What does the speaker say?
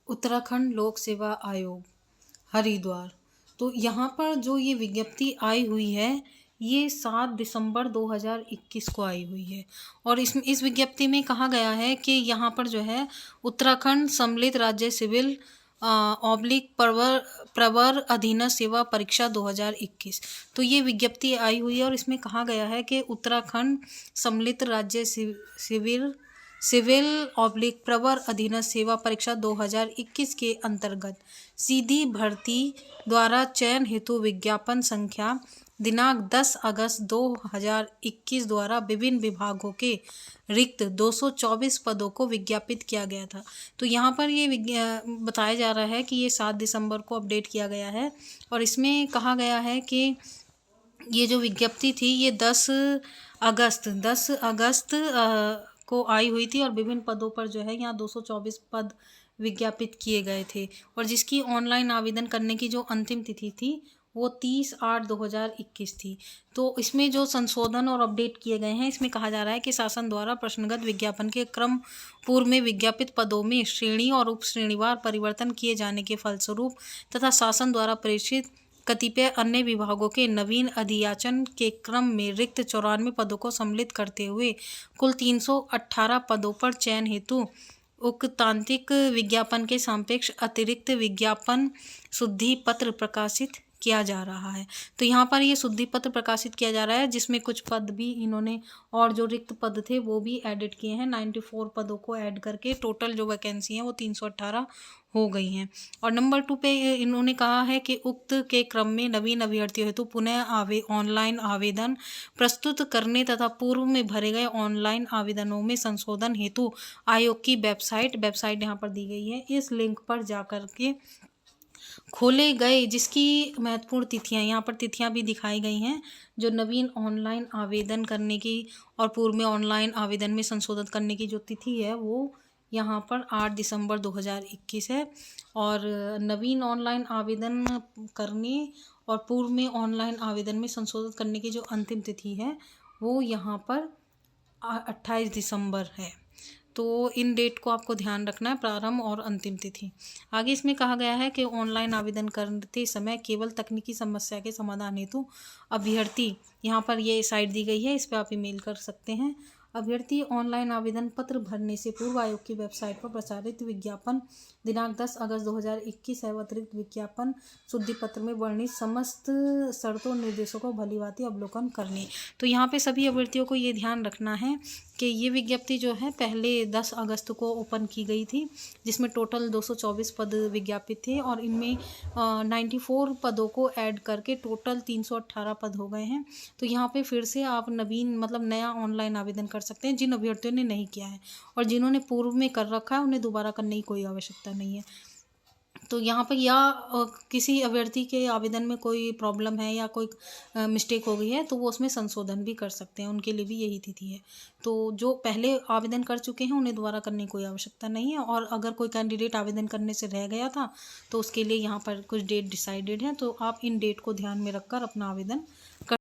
उत्तराखंड लोक सेवा आयोग हरिद्वार। तो यहाँ पर जो ये विज्ञप्ति आई हुई है ये 7 दिसंबर 2021 को आई हुई है। और इस विज्ञप्ति में कहा गया है कि यहाँ पर जो है उत्तराखंड सम्मिलित राज्य सिविल ऑब्लिक प्रवर अधीन सेवा परीक्षा 2021। तो ये विज्ञप्ति आई हुई है और इसमें कहा गया है कि उत्तराखंड सम्मिलित राज्य सिविल ऑब्लिक प्रवर अधीन सेवा परीक्षा 2021 के अंतर्गत सीधी भर्ती द्वारा चयन हेतु विज्ञापन संख्या दिनांक 10 अगस्त 2021 द्वारा विभिन्न विभागों के रिक्त 224 पदों को विज्ञापित किया गया था। तो यहाँ पर ये बताया जा रहा है कि ये 7 दिसंबर को अपडेट किया गया है और इसमें कहा गया है कि ये जो विज्ञप्ति थी ये 10 अगस्त को आई हुई थी और विभिन्न पदों पर जो है यहाँ 224 पद विज्ञापित किए गए थे और जिसकी ऑनलाइन आवेदन करने की जो अंतिम तिथि थी वो 30/8/2021 थी। तो इसमें जो संशोधन और अपडेट किए गए हैं इसमें कहा जा रहा है कि शासन द्वारा प्रश्नगत विज्ञापन के क्रम पूर्व में विज्ञापित पदों में श्रेणी और उप श्रेणीवार परिवर्तन किए जाने के फलस्वरूप तथा शासन द्वारा प्रेषित कतिपय अन्य विभागों के नवीन अधियाचन के क्रम में रिक्त 94 पदों को सम्मिलित करते हुए कुल 318 पदों पर चयन हेतु उक्तांतिक विज्ञापन के सापेक्ष अतिरिक्त विज्ञापन शुद्धि पत्र प्रकाशित किया जा रहा है। तो यहाँ पर ये शुद्धि पत्र प्रकाशित किया जा रहा है जिसमें कुछ पद भी इन्होंने और जो रिक्त पद थे वो भी एडिट किए हैं। 94 पदों को ऐड करके टोटल जो वैकेंसी है वो 318 हो गई हैं। और नंबर 2 पे इन्होंने कहा है कि उक्त के क्रम में नवीन अभ्यर्थियों हेतु पुनः ऑनलाइन आवेदन प्रस्तुत करने तथा पूर्व में भरे गए ऑनलाइन आवेदनों में संशोधन हेतु आयोग की वेबसाइट यहाँ पर दी गई है। इस लिंक पर जाकर के खोले गए जिसकी महत्वपूर्ण तिथियां यहाँ पर तिथियां भी दिखाई गई हैं जो नवीन ऑनलाइन आवेदन करने की और पूर्व में ऑनलाइन आवेदन में संशोधन करने की जो तिथि है वो यहाँ पर 8 दिसंबर 2021 है और नवीन ऑनलाइन आवेदन करने और पूर्व में ऑनलाइन आवेदन में संशोधन करने की जो अंतिम तिथि है वो यहाँ पर 28 दिसंबर है। तो इन डेट को आपको ध्यान रखना है, प्रारंभ और अंतिम तिथि। आगे इसमें कहा गया है कि ऑनलाइन आवेदन करते समय केवल तकनीकी समस्या के समाधान हेतु अभ्यर्थी, यहाँ पर ये साइट दी गई है, इस पर आप ईमेल कर सकते हैं। अभ्यर्थी ऑनलाइन आवेदन पत्र भरने से पूर्व आयोग की वेबसाइट पर प्रसारित विज्ञापन दिनांक 10 अगस्त 2021 एवं अतिरिक्त विज्ञापन शुद्धि पत्र में वर्णित समस्त शर्तों निर्देशों को भलीभांति अवलोकन करने। तो यहाँ पे सभी अभ्यर्थियों को ये ध्यान रखना है कि ये विज्ञप्ति जो है पहले 10 अगस्त को ओपन की गई थी जिसमें टोटल 224 पद विज्ञापित थे और इनमें 94 पदों को ऐड करके टोटल 318 पद हो गए हैं। तो यहाँ पे फिर से आप नवीन मतलब नया ऑनलाइन आवेदन कर सकते हैं जिन अभ्यर्थियों ने नहीं किया है और जिन्होंने पूर्व में कर रखा है उन्हें दोबारा करने की कोई आवश्यकता नहीं है। तो यहाँ पर या किसी अभ्यर्थी के आवेदन में कोई प्रॉब्लम है या कोई मिस्टेक हो गई है तो वो उसमें संशोधन भी कर सकते हैं, उनके लिए भी यही तिथि है। तो जो पहले आवेदन कर चुके हैं उन्हें दोबारा करने की कोई आवश्यकता नहीं है और अगर कोई कैंडिडेट आवेदन करने से रह गया था तो उसके लिए यहाँ पर कुछ डेट डिसाइडेड है। तो आप इन डेट को ध्यान में रखकर अपना आवेदन कर